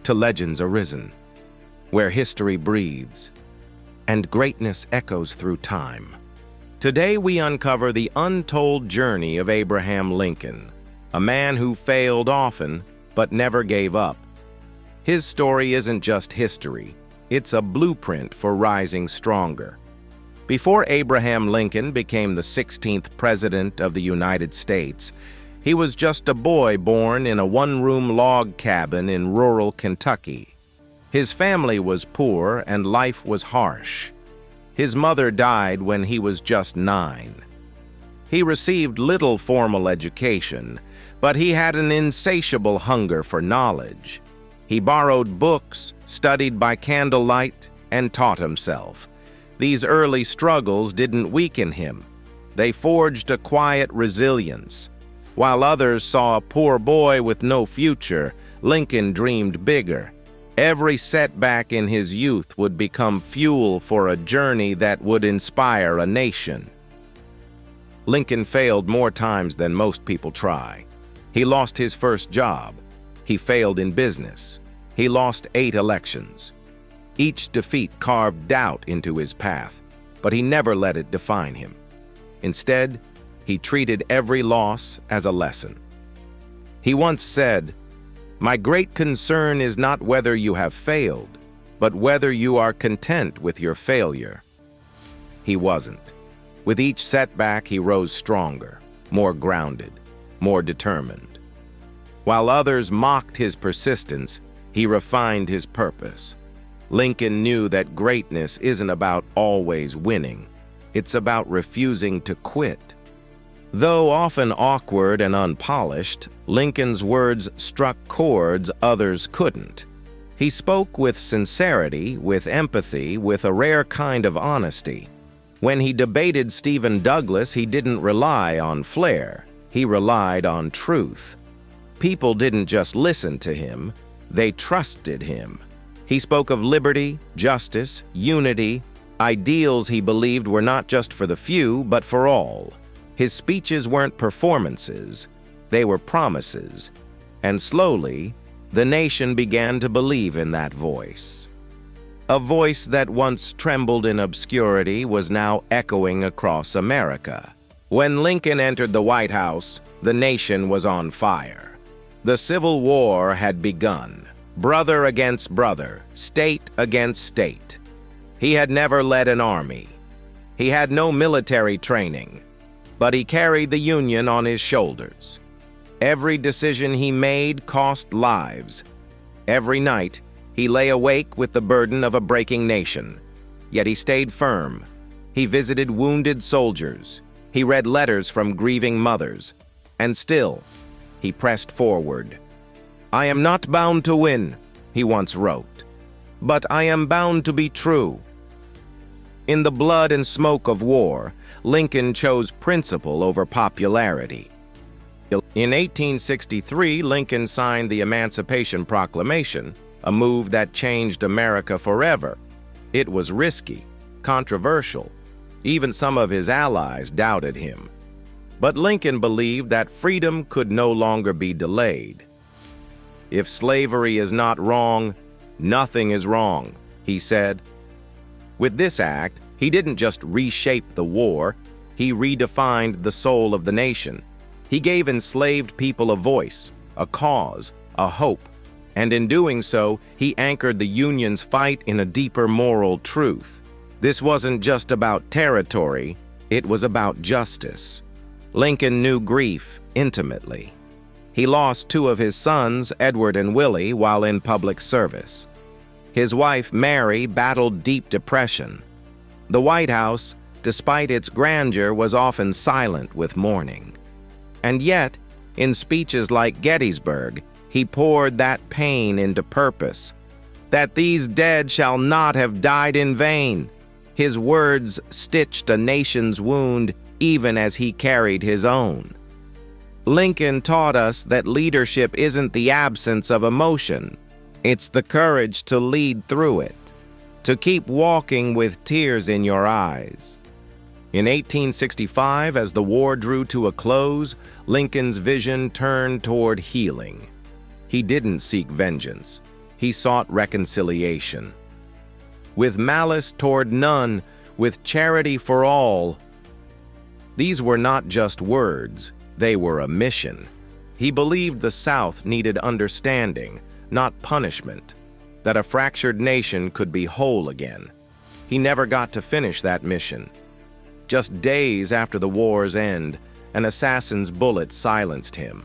to Legends Arisen, where history breathes and greatness echoes through time. Today we uncover the untold journey of Abraham Lincoln, a man who failed often but never gave up. His story isn't just history, it's a blueprint for rising stronger. Before Abraham Lincoln became the 16th President of the United States, he was just a boy born in a one-room log cabin in rural Kentucky. His family was poor and life was harsh. His mother died when he was just 9. He received little formal education, but he had an insatiable hunger for knowledge. He borrowed books, studied by candlelight, and taught himself. These early struggles didn't weaken him. They forged a quiet resilience. While others saw a poor boy with no future, Lincoln dreamed bigger. Every setback in his youth would become fuel for a journey that would inspire a nation. Lincoln failed more times than most people try. He lost his first job. He failed in business. He lost 8 elections. Each defeat carved doubt into his path, but he never let it define him. Instead, he treated every loss as a lesson. He once said, "My great concern is not whether you have failed, but whether you are content with your failure." He wasn't. With each setback, he rose stronger, more grounded, more determined. While others mocked his persistence, he refined his purpose. Lincoln knew that greatness isn't about always winning. It's about refusing to quit. Though often awkward and unpolished, Lincoln's words struck chords others couldn't. He spoke with sincerity, with empathy, with a rare kind of honesty. When he debated Stephen Douglas, he didn't rely on flair. He relied on truth. People didn't just listen to him, they trusted him. He spoke of liberty, justice, unity, ideals he believed were not just for the few, but for all. His speeches weren't performances, they were promises. And slowly, the nation began to believe in that voice. A voice that once trembled in obscurity was now echoing across America. When Lincoln entered the White House, the nation was on fire. The Civil War had begun. Brother against brother, state against state. He had never led an army. He had no military training, but he carried the Union on his shoulders. Every decision he made cost lives. Every night, he lay awake with the burden of a breaking nation. Yet he stayed firm. He visited wounded soldiers. He read letters from grieving mothers. And still, he pressed forward. "I am not bound to win," he once wrote, "but I am bound to be true." In the blood and smoke of war, Lincoln chose principle over popularity. In 1863, Lincoln signed the Emancipation Proclamation, a move that changed America forever. It was risky, controversial. Even some of his allies doubted him. But Lincoln believed that freedom could no longer be delayed. "If slavery is not wrong, nothing is wrong," he said. With this act, he didn't just reshape the war, he redefined the soul of the nation. He gave enslaved people a voice, a cause, a hope, and in doing so, he anchored the Union's fight in a deeper moral truth. This wasn't just about territory, it was about justice. Lincoln knew grief intimately. He lost 2 of his sons, Edward and Willie, while in public service. His wife, Mary, battled deep depression. The White House, despite its grandeur, was often silent with mourning. And yet, in speeches like Gettysburg, he poured that pain into purpose. "That these dead shall not have died in vain." His words stitched a nation's wound even as he carried his own. Lincoln taught us that leadership isn't the absence of emotion. It's the courage to lead through it, to keep walking with tears in your eyes. In 1865, as the war drew to a close, Lincoln's vision turned toward healing. He didn't seek vengeance. he sought reconciliation. With malice toward none, with charity for all. These were not just words, they were a mission. He believed the South needed understanding, not punishment, that a fractured nation could be whole again. He never got to finish that mission. Just days after the war's end, an assassin's bullet silenced him.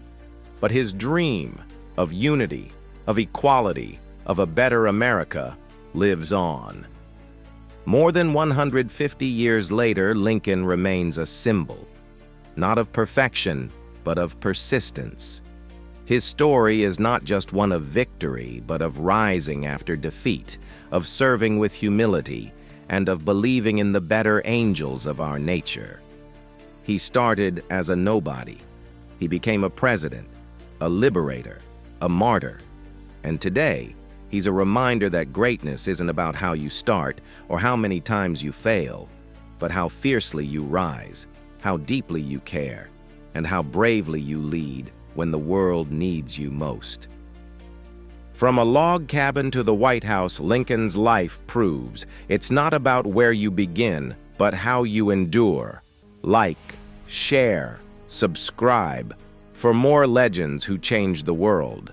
But his dream of unity, of equality, of a better America lives on. More than 150 years later, Lincoln remains a symbol, not of perfection, but of persistence. His story is not just one of victory, but of rising after defeat, of serving with humility, and of believing in the better angels of our nature. He started as a nobody. He became a president, a liberator, a martyr. And today, he's a reminder that greatness isn't about how you start or how many times you fail, but how fiercely you rise, how deeply you care, and how bravely you lead when the world needs you most. From a log cabin to the White House, Lincoln's life proves it's not about where you begin, but how you endure. Like, share, subscribe for more legends who changed the world.